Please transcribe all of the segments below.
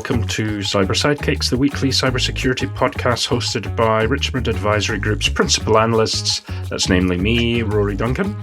welcome to Sidekicks, the weekly cybersecurity podcast hosted by Richmond Advisory Group's principal analysts. That's namely me, Rory Duncan.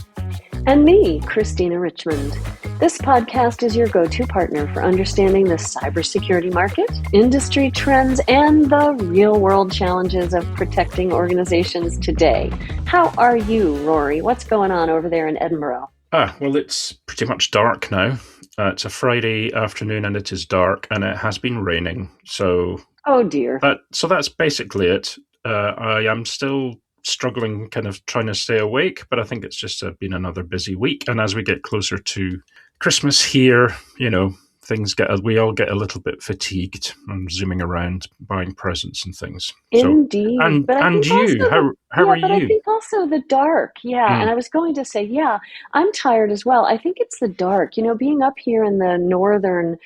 And me, Christina Richmond. This podcast is your go-to partner for understanding the cybersecurity market, industry trends, and the real-world challenges of protecting organizations today. How are you, Rory? What's going on over there in Edinburgh? Well, it's pretty much dark now. It's a Friday afternoon and it is dark and it has been raining. So, oh dear. That's basically it. I am still struggling, kind of trying to stay awake, but I think it's just been another busy week. And as we get closer to Christmas here, we all get a little bit fatigued and zooming around buying presents and things. Indeed. So, and you, how are you? But I think also the dark. And I was going to say, I'm tired as well. I think it's the dark. Being up here in the northern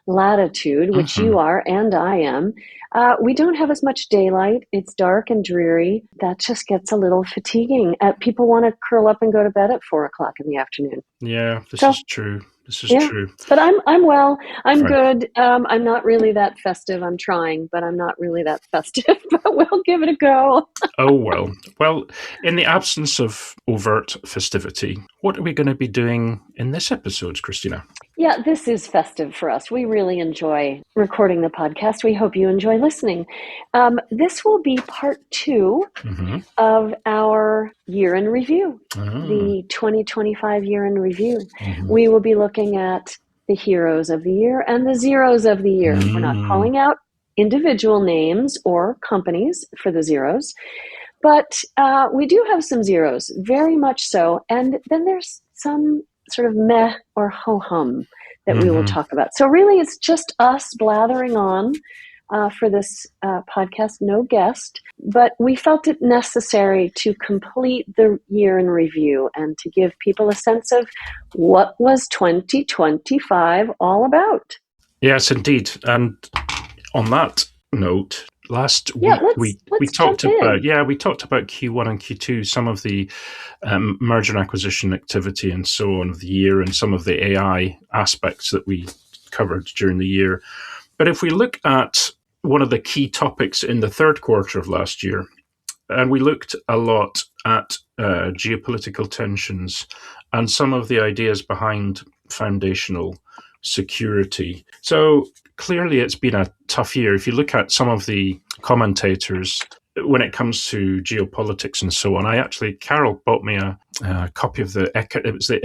latitude, which you are and I am, we don't have as much daylight. It's dark and dreary. That just gets a little fatiguing. People want to curl up and go to bed at 4:00 in the afternoon. Yeah, this is true. This is true. But I'm well. I'm Right. good. I'm not really that festive. I'm trying, but I'm not really that festive. But we'll give it a go. Oh, well. Well, in the absence of overt festivity, what are we going to be doing in this episode, Christina? Yeah, this is festive for us. We really enjoy recording the podcast. We hope you enjoy listening. This will be part 2 of our year in review, the 2025 year in review. We will be looking at the heroes of the year and the zeros of the year. We're not calling out individual names or companies for the zeros, but we do have some zeros, very much so. And then there's some sort of meh or ho-hum that we will talk about. So really, it's just us blathering on for this podcast, no guest, but we felt it necessary to complete the year in review and to give people a sense of what was 2025 all about. Yes, indeed. And on that note, last week we talked about Q1 and Q2, some of the merger and acquisition activity and so on of the year, and some of the AI aspects that we covered during the year. But if we look at one of the key topics in the third quarter of last year, and we looked a lot at geopolitical tensions and some of the ideas behind foundational security. So clearly it's been a tough year. If you look at some of the commentators when it comes to geopolitics and so on, Carol bought me a copy of the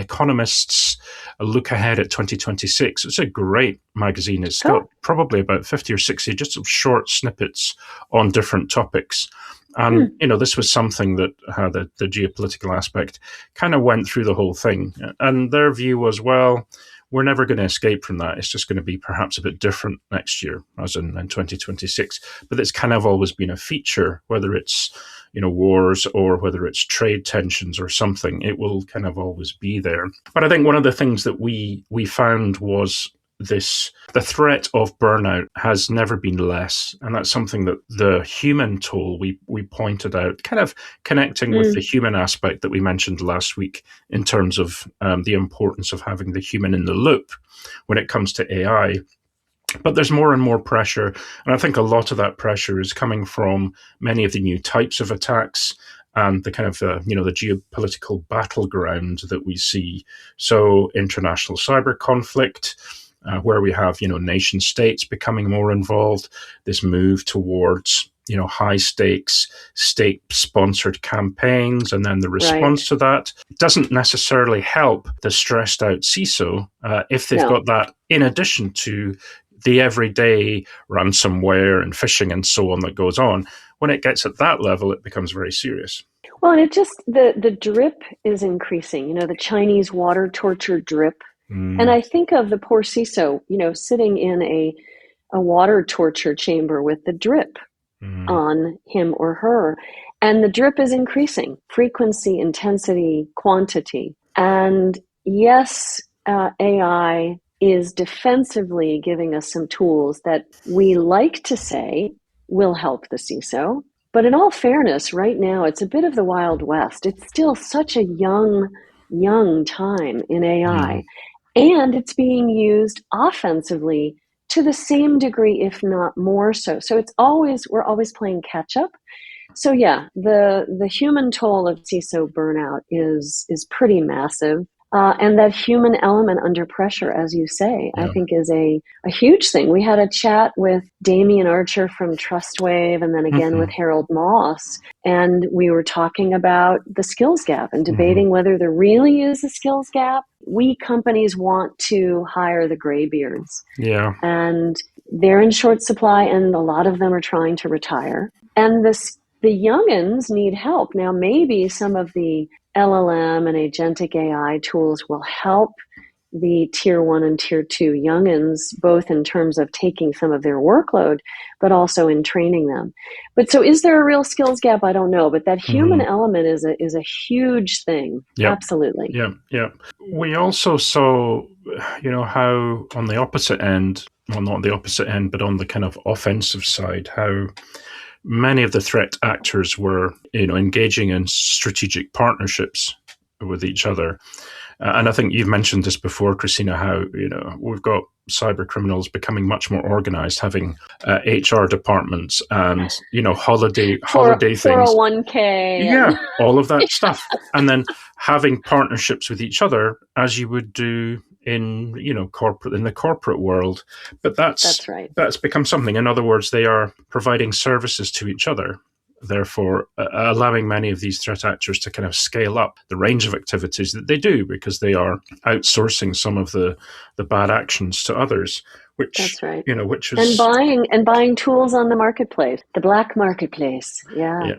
Economist's Look Ahead at 2026. It's a great magazine. It's got probably about 50 or 60 just some short snippets on different topics. And, this was something that had the geopolitical aspect kind of went through the whole thing. And their view was, well, we're never going to escape from that. It's just going to be perhaps a bit different next year, as in 2026. But it's kind of always been a feature, whether it's, wars or whether it's trade tensions or something, it will kind of always be there. But I think one of the things that we found was the threat of burnout has never been less. And that's something that the human toll we pointed out, kind of connecting with the human aspect that we mentioned last week in terms of the importance of having the human in the loop when it comes to AI. But there's more and more pressure. And I think a lot of that pressure is coming from many of the new types of attacks and the kind of, the geopolitical battleground that we see. So international cyber conflict, where we have, nation states becoming more involved, this move towards, high stakes state-sponsored campaigns, and then the response to that doesn't necessarily help the stressed out CISO if they've got that in addition to the everyday ransomware and phishing and so on that goes on. When it gets at that level, it becomes very serious. Well, and the drip is increasing, the Chinese water torture drip. And I think of the poor CISO, sitting in a water torture chamber with the drip on him or her. And the drip is increasing, frequency, intensity, quantity. And yes, AI is defensively giving us some tools that we like to say will help the CISO. But in all fairness, right now, it's a bit of the Wild West. It's still such a young time in AI. And it's being used offensively to the same degree, if not more so. So we're always playing catch up. So yeah, the human toll of CISO burnout is pretty massive. And that human element under pressure, as you say, I think is a huge thing. We had a chat with Damian Archer from TrustWave and then again with Harold Moss. And we were talking about the skills gap and debating whether there really is a skills gap. We companies want to hire the graybeards. Yeah. And they're in short supply and a lot of them are trying to retire. And the youngins need help. Now, maybe some of the LLM and agentic AI tools will help the tier 1 and tier 2 youngins, both in terms of taking some of their workload, but also in training them. But so is there a real skills gap? I don't know. But that human element is a huge thing. Yep. Absolutely. Yeah. We also saw, how on the opposite end, well, not the opposite end, but on the kind of offensive side, how many of the threat actors were, engaging in strategic partnerships with each other. And I think you've mentioned this before, Christina, how, we've got cyber criminals becoming much more organized, having HR departments and, holiday things. 401k. Yeah, all of that stuff. And then having partnerships with each other as you would do in the corporate world. But that's right. That's become something. In other words, they are providing services to each other, therefore allowing many of these threat actors to kind of scale up the range of activities that they do because they are outsourcing some of the bad actions to others. Which, that's right. Which is buying tools on the marketplace, the black marketplace. Yeah.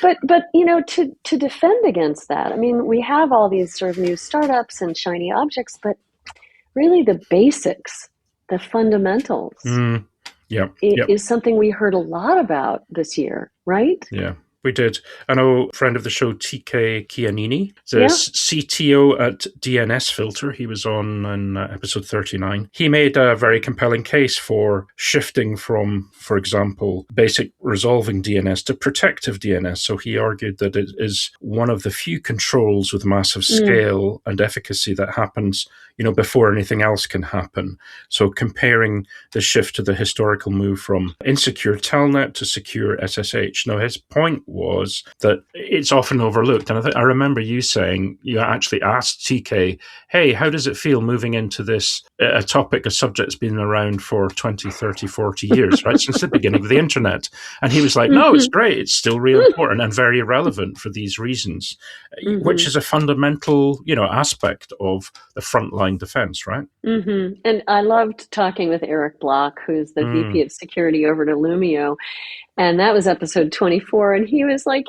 But to defend against that, I mean, we have all these sort of new startups and shiny objects, but really the basics, the fundamentals, is something we heard a lot about this year, right? Yeah. We did. I know a friend of the show, TK Chianini, the CTO at DNS Filter. He was on in episode 39. He made a very compelling case for shifting from, for example, basic resolving DNS to protective DNS. So he argued that it is one of the few controls with massive scale and efficacy that happens, before anything else can happen. So comparing the shift to the historical move from insecure telnet to secure SSH. Now, his point was that it's often overlooked. And I remember you saying, you actually asked TK, hey, how does it feel moving into this, a subject that's been around for 20, 30, 40 years, right? Since the beginning of the internet. And he was like, no, it's great. It's still real important and very relevant for these reasons, which is a fundamental, aspect of the frontline defense, right? And I loved talking with Eric Block, who's the VP of security over at Illumio. And that was episode 24. And he was like,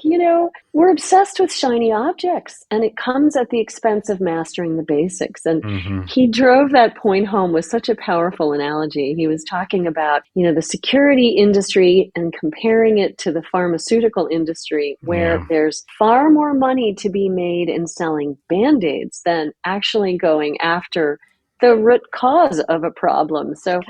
we're obsessed with shiny objects and it comes at the expense of mastering the basics. And he drove that point home with such a powerful analogy. He was talking about, the security industry and comparing it to the pharmaceutical industry, where there's far more money to be made in selling Band-Aids than actually going after the root cause of a problem. So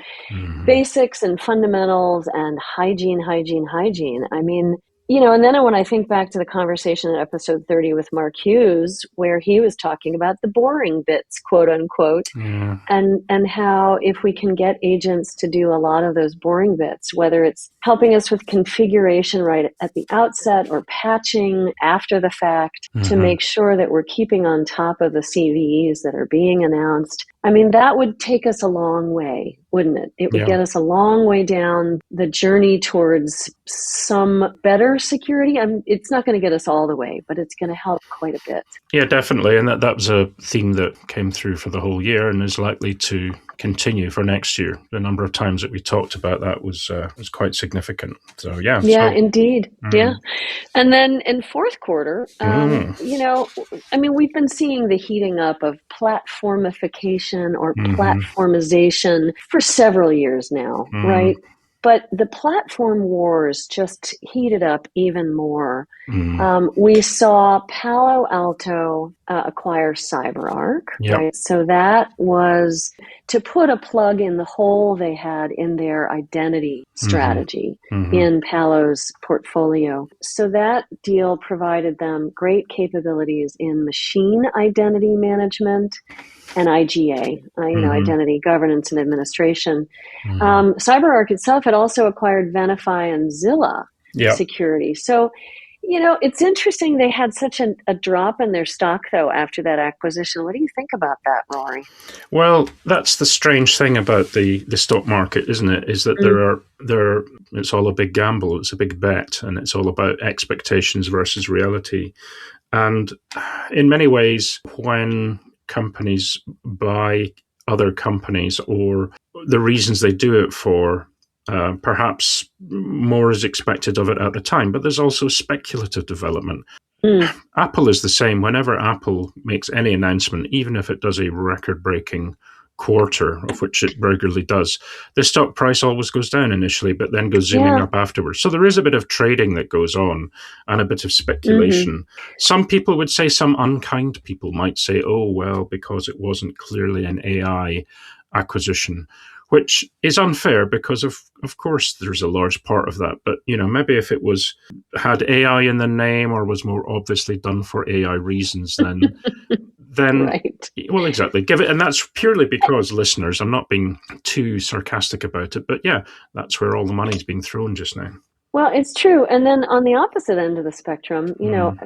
basics and fundamentals and hygiene. I mean, and then when I think back to the conversation in episode 30 with Mark Hughes, where he was talking about the boring bits, quote unquote, and how if we can get agents to do a lot of those boring bits, whether it's helping us with configuration right at the outset or patching after the fact to make sure that we're keeping on top of the CVEs that are being announced, I mean, that would take us a long way, wouldn't it? It would get us a long way down the journey towards some better security. It's not going to get us all the way, but it's going to help quite a bit. Yeah, definitely. And that was a theme that came through for the whole year and is likely to continue for next year. The number of times that we talked about that was quite significant. So, yeah. Yeah, indeed. Yeah. And then in fourth quarter, we've been seeing the heating up of platformification or platformization for several years now, right? But the platform wars just heated up even more. We saw Palo Alto acquire CyberArk, right? So that was to put a plug in the hole they had in their identity strategy in Palo's portfolio. So that deal provided them great capabilities in machine identity management and IGA, Identity Governance and Administration. Mm-hmm. CyberArk itself had also acquired Venafi and Zilla Security. So, it's interesting they had such a drop in their stock, though, after that acquisition. What do you think about that, Rory? Well, that's the strange thing about the stock market, isn't it? Is that it's all a big gamble, it's a big bet, and it's all about expectations versus reality. And in many ways, when companies buy other companies, or the reasons they do it for, perhaps more is expected of it at the time, but there's also speculative development. Apple is the same. Whenever Apple makes any announcement, even if it does a record-breaking quarter, of which it regularly does, the stock price always goes down initially, but then goes zooming up afterwards. So there is a bit of trading that goes on and a bit of speculation. Some people would say, some unkind people might say, oh, well, because it wasn't clearly an AI acquisition, which is unfair because of course there's a large part of that. But, maybe if it had AI in the name or was more obviously done for AI reasons, then right. Well, exactly. Give it, and that's purely because listeners, I'm not being too sarcastic about it, but yeah, that's where all the money's being thrown just now. Well, it's true. And then on the opposite end of the spectrum,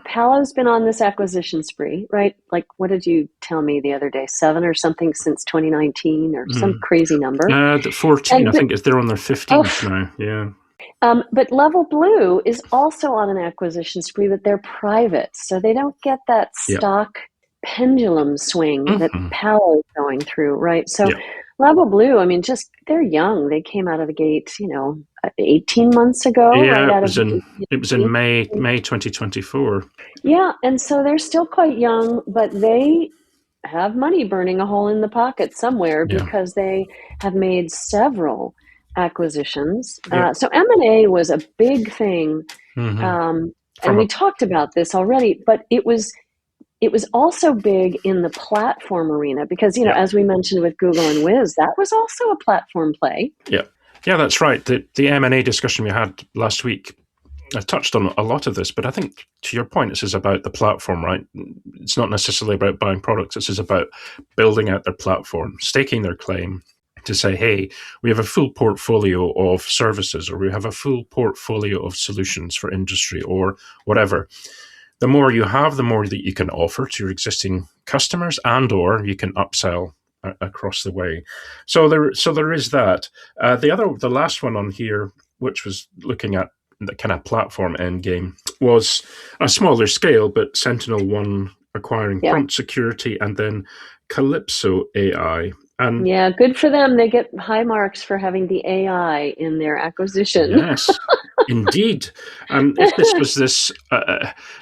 Palo's been on this acquisition spree, right? Like, what did you tell me the other day? 7 or something since 2019 or some crazy number. 14, I think they're on their 15th now. Yeah. But Level Blue is also on an acquisition spree, but they're private. So they don't get that stock pendulum swing that Palo is going through, right? So Level Blue, they're young. They came out of the gate, 18 months ago. Yeah, it was in May 2024. Yeah, and so they're still quite young, but they have money burning a hole in the pocket somewhere because they have made several acquisitions. So M&A was a big thing, and we talked about this already, but it was also big in the platform arena because, as we mentioned with Google and Wiz, that was also a platform play. Yeah, that's right. The M&A discussion we had last week, I touched on a lot of this, but I think to your point, this is about the platform, right? It's not necessarily about buying products. This is about building out their platform, staking their claim to say, hey, we have a full portfolio of services, or we have a full portfolio of solutions for industry or whatever. The more you have, the more that you can offer to your existing customers, and or you can upsell across the way. So there is that. The last one on here, which was looking at the kind of platform end game, was a smaller scale, but Sentinel-1 acquiring Prompt Security and then Calypso AI. And good for them. They get high marks for having the AI in their acquisition. Yes, indeed. And if this was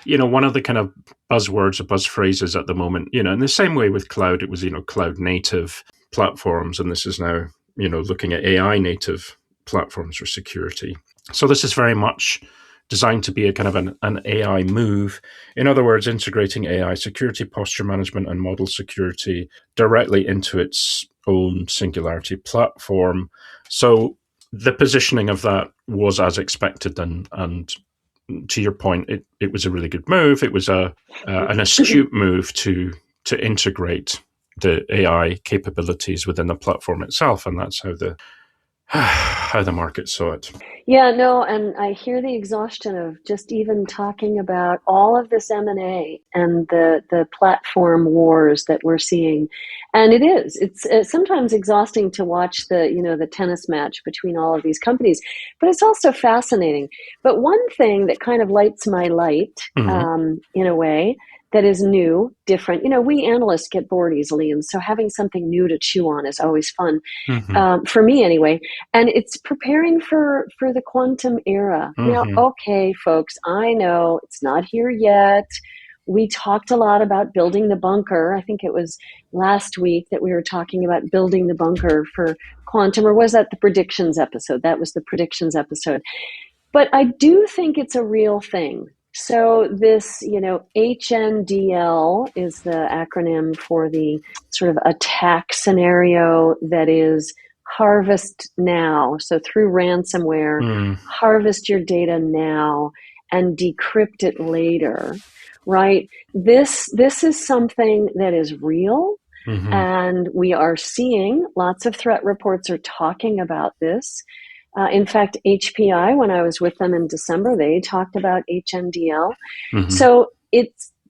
one of the kind of buzzwords or buzz phrases at the moment, in the same way with cloud, it was, cloud native platforms. And this is now, looking at AI native platforms for security. So this is very much designed to be a kind of an AI move. In other words, integrating AI security, posture management, and model security directly into its own Singularity platform. So the positioning of that was as expected, and to your point, it was a really good move. It was an astute move to integrate the AI capabilities within the platform itself, and that's how the market saw it. Yeah, no, and I hear the exhaustion of just even talking about all of this M&A and the platform wars that we're seeing. And it's sometimes exhausting to watch the tennis match between all of these companies, but it's also fascinating. But one thing that kind of lights my light, in a way, that is new, different. We analysts get bored easily, and so having something new to chew on is always fun, for me anyway. And it's preparing for the quantum era. Now, okay, folks, I know it's not here yet. We talked a lot about building the bunker. I think it was last week that we were talking about building the bunker for quantum, or was that the predictions episode? That was the predictions episode. But I do think it's a real thing. So this, HNDL is the acronym for the sort of attack scenario that is harvest now. So through ransomware, harvest your data now and decrypt it later, right? This is something that is real. Mm-hmm. And we are seeing lots of threat reports are talking about this. In fact, HPI, when I was with them in December, they talked about HNDL. Mm-hmm. So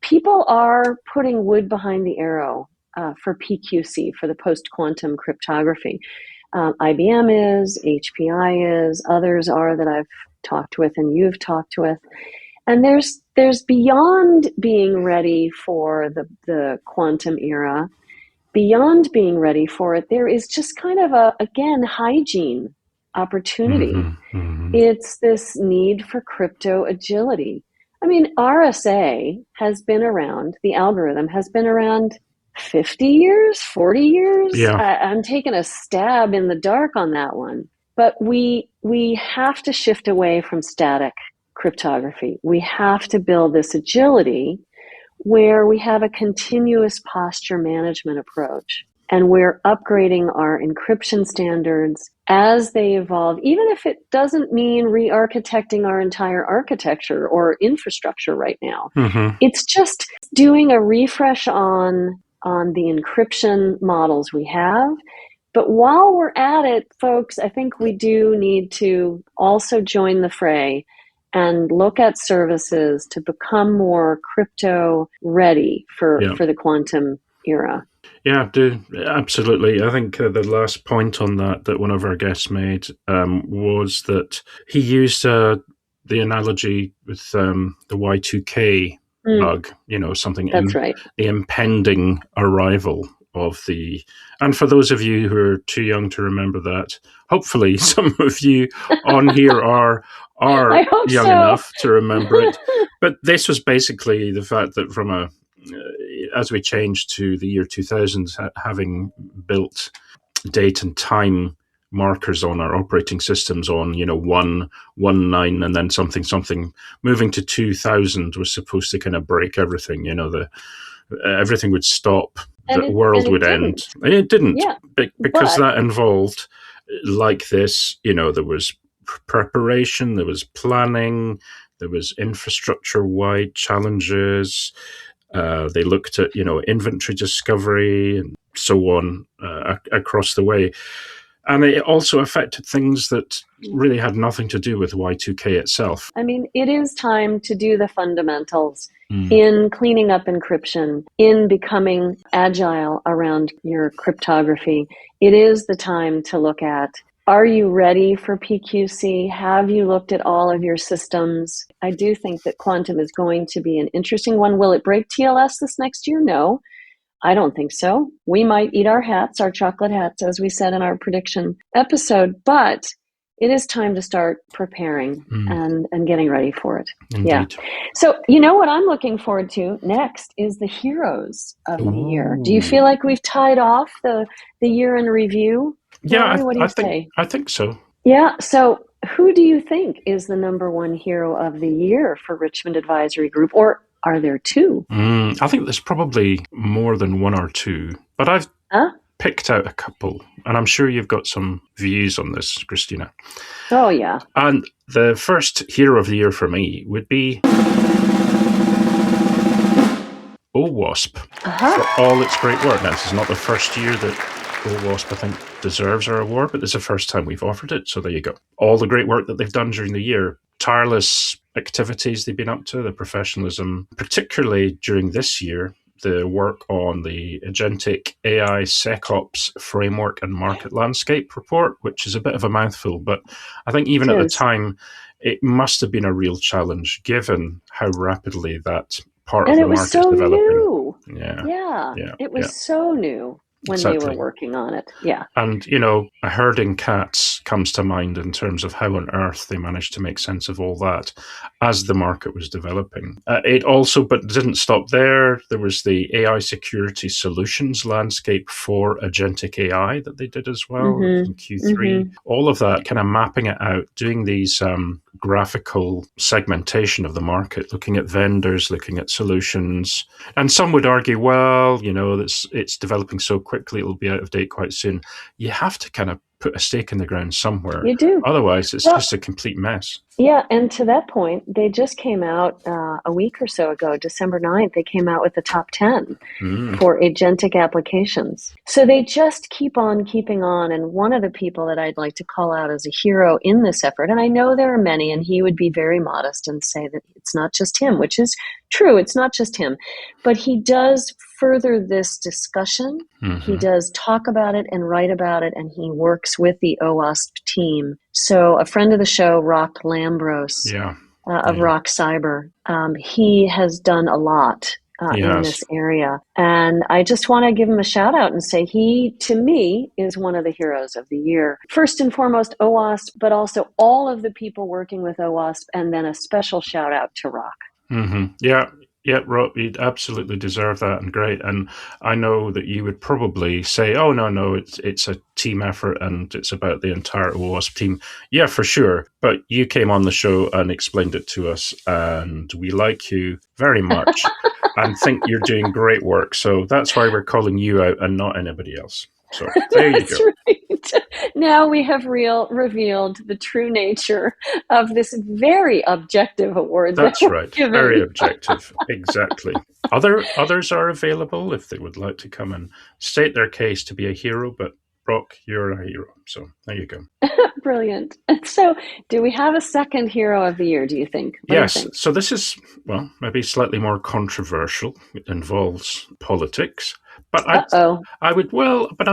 people are putting wood behind the arrow for PQC, for the post-quantum cryptography. IBM is, HPI is, others are that I've talked with and you've talked with. And there's beyond being ready for the quantum era, beyond being ready for it, there is just kind of again, hygiene opportunity. Mm-hmm, mm-hmm. It's this need for crypto agility. I mean, RSA has been around, the algorithm has been around 50 years, 40 years. Yeah. I'm taking a stab in the dark on that one. But we have to shift away from static cryptography. We have to build this agility where we have a continuous posture management approach. And we're upgrading our encryption standards as they evolve, even if it doesn't mean re-architecting our entire architecture or infrastructure right now. Mm-hmm. It's just doing a refresh on the encryption models we have. But while we're at it, folks, I think we do need to also join the fray and look at services to become more crypto ready for the quantum era. Yeah, absolutely. I think the last point on that one of our guests made was that he used the analogy with the Y2K bug, something That's right. The impending arrival of and for those of you who are too young to remember that, hopefully some of you on here are young enough to remember it. But this was basically the fact that as we changed to the year 2000, having built date and time markers on our operating systems on 119 and then something, moving to 2000 was supposed to kind of break everything. Everything would stop. The world would end. And it didn't, because that involved, like this, there was preparation, there was planning, there was infrastructure-wide challenges. They looked at, inventory discovery and so on across the way. And it also affected things that really had nothing to do with Y2K itself. I mean, it is time to do the fundamentals in cleaning up encryption, in becoming agile around your cryptography. It is the time to look at, are you ready for PQC? Have you looked at all of your systems? I do think that quantum is going to be an interesting one. Will it break TLS this next year? No. I don't think so. We might eat our hats, our chocolate hats, as we said in our prediction episode, but it is time to start preparing and getting ready for it. Indeed. Yeah. So, what I'm looking forward to next is the heroes of the year. Do you feel like we've tied off the year in review? Yeah, Rory, what do you say? I think so. Yeah. So who do you think is the number one hero of the year for Richmond Advisory Group? Or are there two? I think there's probably more than one or two, but I've picked out a couple, and I'm sure you've got some views on this, Christina. Oh, yeah. And the first hero of the year for me would be OWASP for all its great work. Now, this is not the first year that OWASP, I think, deserves our award, but it's the first time we've offered it, so there you go. All the great work that they've done during the year, tireless activities they've been up to, the professionalism, particularly during this year, the work on the Agentic AI SecOps Framework and Market Landscape report, which is a bit of a mouthful, but I think even at the time, it must have been a real challenge given how rapidly that part of the market is developing. New. Yeah. It was so new when they were working on it. Yeah. And, a herding cats comes to mind in terms of how on earth they managed to make sense of all that as the market was developing. It also, but didn't stop there. There was the AI security solutions landscape for agentic AI that they did as well in Q3. All of that kind of mapping it out, doing these graphical segmentation of the market, looking at vendors, looking at solutions. And some would argue, well, it's developing so quickly, it'll be out of date quite soon. You have to kind of put a stake in the ground somewhere. You do. Otherwise, it's just a complete mess. Yeah, and to that point, they just came out a week or so ago, December 9th, they came out with the top 10 for agentic applications. So they just keep on keeping on. And one of the people that I'd like to call out as a hero in this effort, and I know there are many, and he would be very modest and say that it's not just him, which is true, it's not just him, but he does further this discussion. He does talk about it and write about it, and he works with the OWASP team. So a friend of the show, Rock Lambros of Rock Cyber, he has done a lot in this area. And I just want to give him a shout out and say he, to me, is one of the heroes of the year. First and foremost, OWASP, but also all of the people working with OWASP, and then a special shout out to Rock. Yeah, Rob, you'd absolutely deserve that, and great. And I know that you would probably say, "Oh, no, it's a team effort, and it's about the entire OWASP team." Yeah, for sure. But you came on the show and explained it to us, and we like you very much, and think you're doing great work. So that's why we're calling you out and not anybody else. So there you go. Right. Now we have revealed the true nature of this very objective award. That's right. Very objective. Exactly. Others are available if they would like to come and state their case to be a hero, but Brock, you're a hero. So there you go. Brilliant. So do we have a second hero of the year, do you think? Yes. So this is, well, maybe slightly more controversial. It involves politics. But I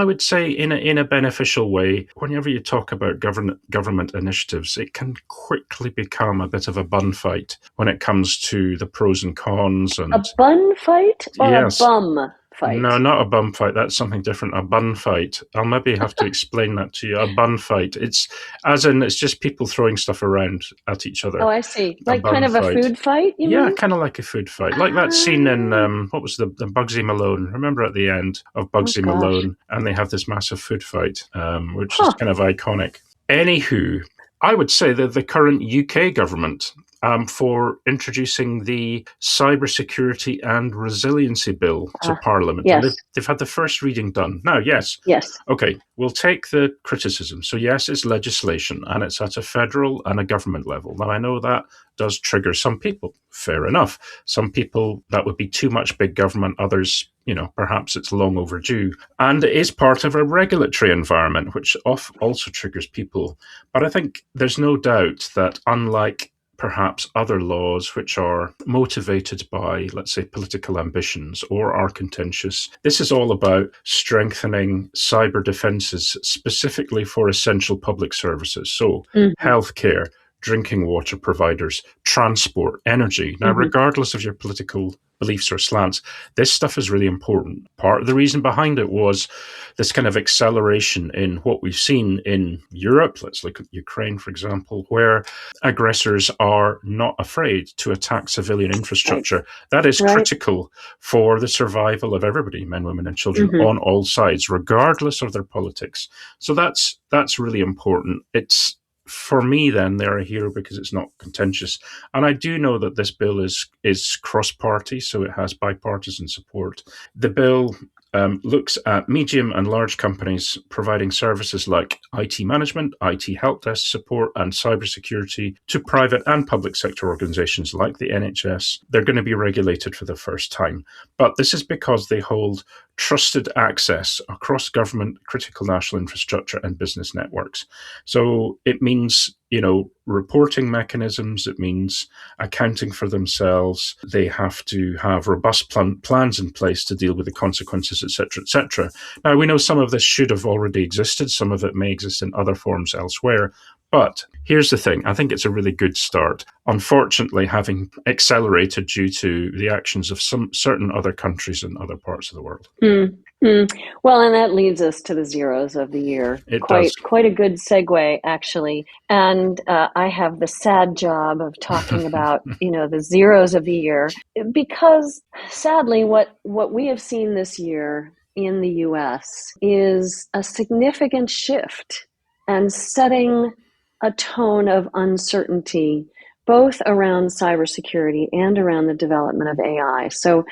would say in a beneficial way, whenever you talk about government initiatives, it can quickly become a bit of a bun fight when it comes to the pros and cons. And a bun fight or a bum fight? No, not a bum fight. That's something different. A bun fight. I'll maybe have to explain that to you. A bun fight. It's just people throwing stuff around at each other. Oh, I see. Like kind of a food fight, you mean? Yeah, kind of like a food fight. Like that scene in, what was the Bugsy Malone? Remember at the end of Bugsy Malone? And they have this massive food fight, which is kind of iconic. Anywho, I would say that the current UK government, for introducing the Cybersecurity and Resiliency Bill to Parliament. Yes. And they've had the first reading done. Now, yes. Okay, we'll take the criticism. So yes, it's legislation, and it's at a federal and a government level. Now, I know that does trigger some people. Fair enough. Some people, that would be too much big government. Others, perhaps it's long overdue. And it is part of a regulatory environment, which also triggers people. But I think there's no doubt that unlike perhaps other laws which are motivated by, let's say, political ambitions or are contentious, this is all about strengthening cyber defenses specifically for essential public services. So healthcare, drinking water providers, transport, energy. Now, regardless of your political beliefs or slants, this stuff is really important. Part of the reason behind it was this kind of acceleration in what we've seen in Europe. Let's look at Ukraine, for example, where aggressors are not afraid to attack civilian infrastructure. That is critical for the survival of everybody, men, women, and children on all sides, regardless of their politics. So that's really important. It's, for me, then, they're a hero because it's not contentious. And I do know that this bill is cross-party, so it has bipartisan support. The bill looks at medium and large companies providing services like IT management, IT help desk support, and cybersecurity to private and public sector organizations like the NHS. They're going to be regulated for the first time. But this is because they hold trusted access across government, critical national infrastructure, and business networks. So it means, reporting mechanisms. It means accounting for themselves. They have to have robust plans in place to deal with the consequences, etc., etc. Now, we know some of this should have already existed. Some of it may exist in other forms elsewhere. But here's the thing. I think it's a really good start. Unfortunately, having accelerated due to the actions of some certain other countries in other parts of the world. Well, and that leads us to the zeros of the year. It does. Quite a good segue, actually. And I have the sad job of talking about, the zeros of the year, because sadly, what we have seen this year in the US is a significant shift and setting a tone of uncertainty, both around cybersecurity and around the development of AI. So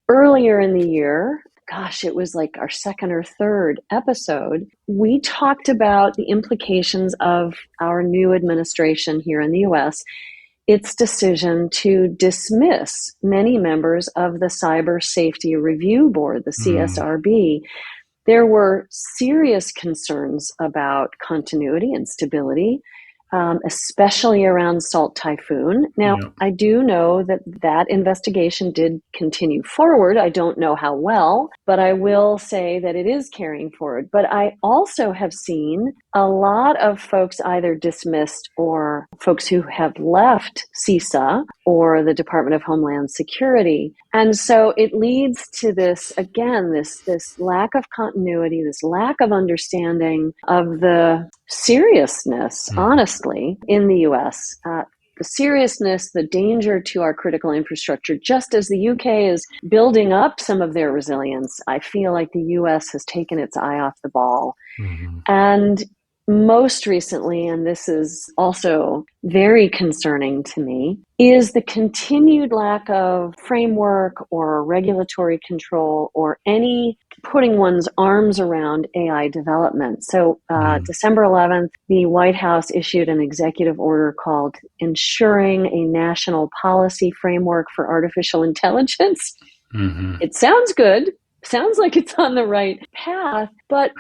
earlier in the year, gosh, it was like our second or third episode, we talked about the implications of our new administration here in the US, its decision to dismiss many members of the Cyber Safety Review Board, the CSRB. There were serious concerns about continuity and stability, especially around Salt Typhoon. Now, I do know that investigation did continue forward. I don't know how well, but I will say that it is carrying forward. But I also have seen a lot of folks either dismissed or folks who have left CISA or the Department of Homeland Security. And so it leads to this, again, this lack of continuity, this lack of understanding of the seriousness, honestly, in the U.S. The seriousness, the danger to our critical infrastructure, just as the UK is building up some of their resilience, I feel like the US has taken its eye off the ball. And most recently, and this is also very concerning to me, is the continued lack of framework or regulatory control or any putting one's arms around AI development. So December 11th, the White House issued an executive order called Ensuring a National Policy Framework for Artificial Intelligence. It sounds good. Sounds like it's on the right path, but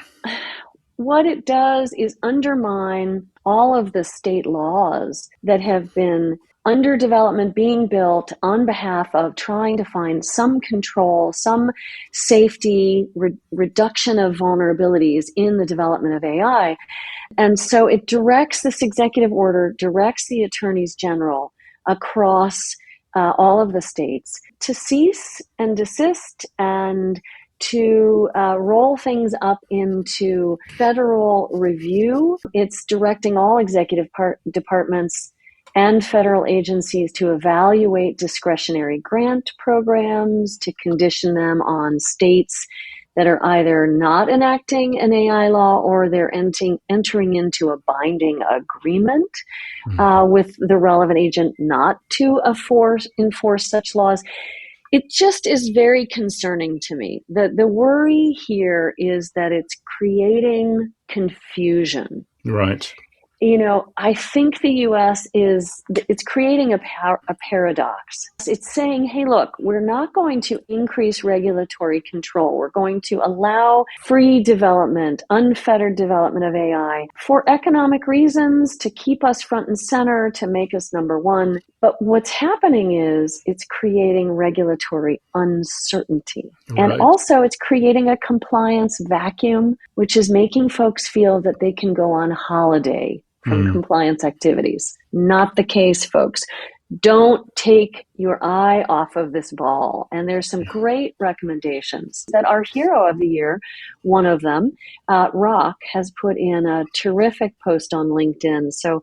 what it does is undermine all of the state laws that have been under development, being built on behalf of trying to find some control, some safety, reduction of vulnerabilities in the development of AI. And so it directs, this executive order directs the attorneys general across all of the states to cease and desist and to roll things up into federal review. It's directing all executive departments and federal agencies to evaluate discretionary grant programs, to condition them on states that are either not enacting an AI law or they're entering into a binding agreement with the relevant agent not to enforce such laws. It just is very concerning to me. The worry here is that it's creating confusion. Right. You know, I think the U.S. it's creating a paradox. It's saying, hey, look, we're not going to increase regulatory control. We're going to allow free development, unfettered development of AI for economic reasons, to keep us front and center, to make us number one. But what's happening is it's creating regulatory uncertainty. Right. And also it's creating a compliance vacuum, which is making folks feel that they can go on holiday from compliance activities. Not the case, folks. Don't take your eye off of this ball. And there's some great recommendations that our hero of the year, one of them, Rock, has put in a terrific post on LinkedIn. So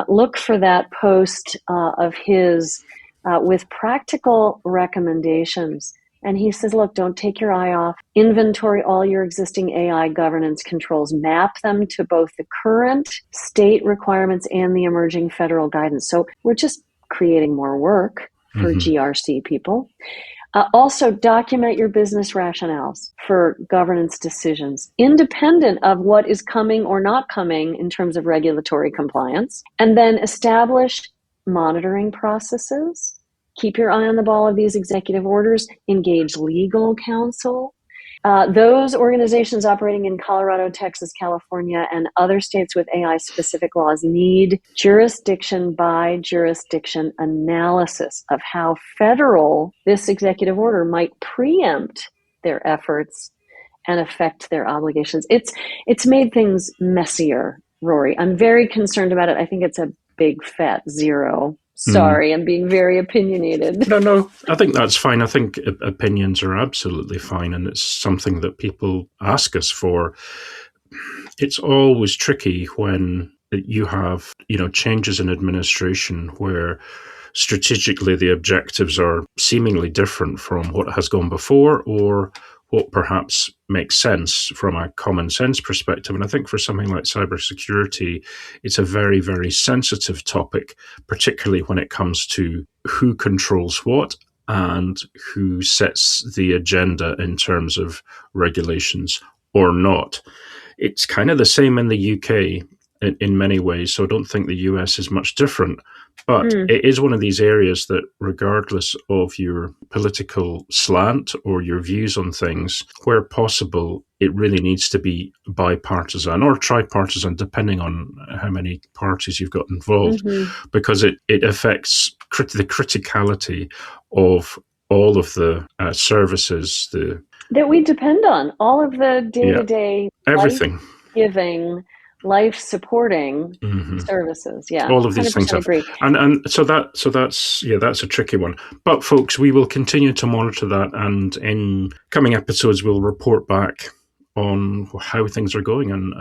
look for that post of his with practical recommendations. And he says, look, don't take your eye off. Inventory all your existing AI governance controls. Map them to both the current state requirements and the emerging federal guidance. So we're just creating more work for GRC people. Also, document your business rationales for governance decisions, independent of what is coming or not coming in terms of regulatory compliance. And then establish monitoring processes. Keep your eye on the ball of these executive orders. Engage legal counsel. Those organizations operating in Colorado, Texas, California, and other states with AI-specific laws need jurisdiction by jurisdiction analysis of how federal this executive order might preempt their efforts and affect their obligations. It's made things messier, Rory. I'm very concerned about it. I think it's a big fat zero. Sorry, I'm being very opinionated. No, I think that's fine. I think opinions are absolutely fine, and it's something that people ask us for. It's always tricky when you have, changes in administration where strategically the objectives are seemingly different from what has gone before or what perhaps makes sense from a common sense perspective. And I think for something like cybersecurity, it's a very, very sensitive topic, particularly when it comes to who controls what and who sets the agenda in terms of regulations or not. It's kind of the same in the UK in many ways, so I don't think the US is much different. But it is one of these areas that, regardless of your political slant or your views on things, where possible, it really needs to be bipartisan or tripartisan, depending on how many parties you've got involved, because it affects the criticality of all of the services that we depend on, all of the day-to-day everything, life-giving, life-supporting services. Yeah, all of these things have, agree. and so that's a tricky one. But folks, we will continue to monitor that, and in coming episodes, we'll report back on how things are going and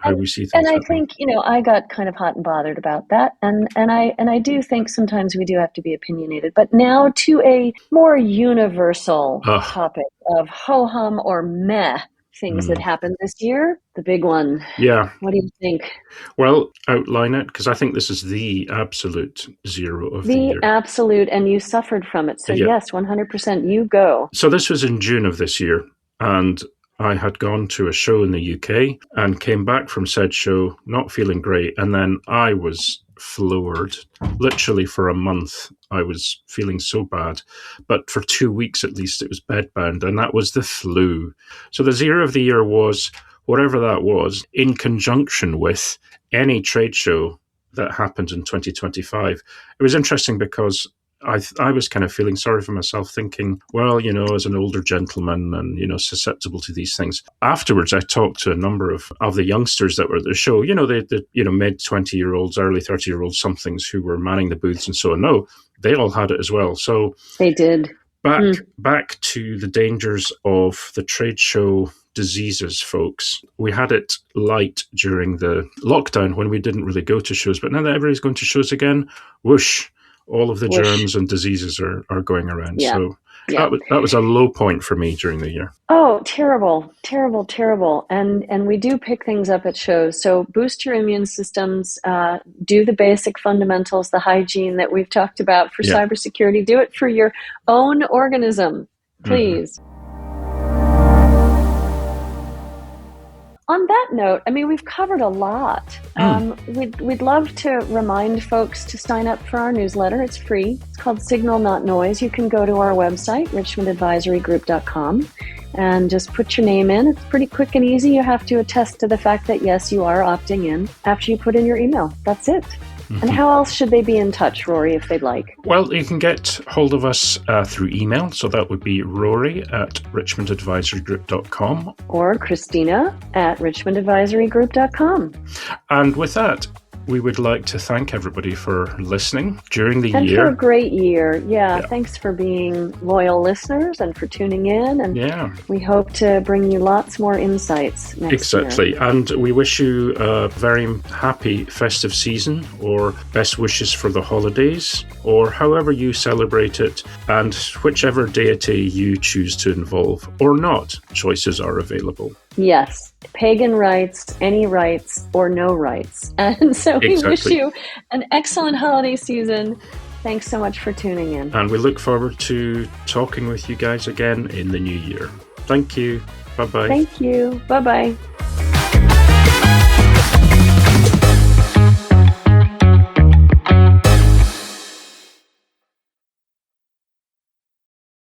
how we see things. And I think, I got kind of hot and bothered about that. And I do think sometimes we do have to be opinionated. But now to a more universal topic of ho-hum or meh things that happened this year. The big one. Yeah. What do you think? Well, outline it, because I think this is the absolute zero of the year. The absolute, and you suffered from it. So yes, 100%, you go. So this was in June of this year, and I had gone to a show in the UK and came back from said show not feeling great. And then I was floored. Literally for a month, I was feeling so bad. But for 2 weeks at least, it was bedbound. And that was the flu. So the zero of the year was, whatever that was, in conjunction with any trade show that happened in 2025. It was interesting because I was kind of feeling sorry for myself, thinking, well, as an older gentleman and, susceptible to these things. Afterwards, I talked to a number of the youngsters that were at the show, the mid 20-year-olds, early 30-year-olds, somethings who were manning the booths and so on. No, they all had it as well. So they did. Back to the dangers of the trade show diseases, folks. We had it light during the lockdown when we didn't really go to shows, but now that everybody's going to shows again, whoosh, all of the germs and diseases are going around. Yeah. So that was a low point for me during the year. Oh, terrible, terrible, terrible. And we do pick things up at shows. So boost your immune systems, do the basic fundamentals, the hygiene that we've talked about for cybersecurity. Do it for your own organism, please. On that note, we've covered a lot. We'd love to remind folks to sign up for our newsletter. It's free. It's called Signal Not Noise. You can go to our website, richmondadvisorygroup.com, and just put your name in. It's pretty quick and easy. You have to attest to the fact that, yes, you are opting in after you put in your email. That's it. And how else should they be in touch, Rory, if they'd like? Well, you can get hold of us through email. So that would be Rory at richmondadvisorygroup.com. Or Christina at richmondadvisorygroup.com. And with that, we would like to thank everybody for listening during the year. And for a great year. Yeah, thanks for being loyal listeners and for tuning in. And we hope to bring you lots more insights next year. Exactly. And we wish you a very happy festive season, or best wishes for the holidays, or however you celebrate it, and whichever deity you choose to involve or not. Choices are available. Yes, pagan rites, any rites, or no rites. And so we wish you an excellent holiday season. Thanks so much for tuning in. And we look forward to talking with you guys again in the new year. Thank you. Bye-bye. Thank you. Bye-bye.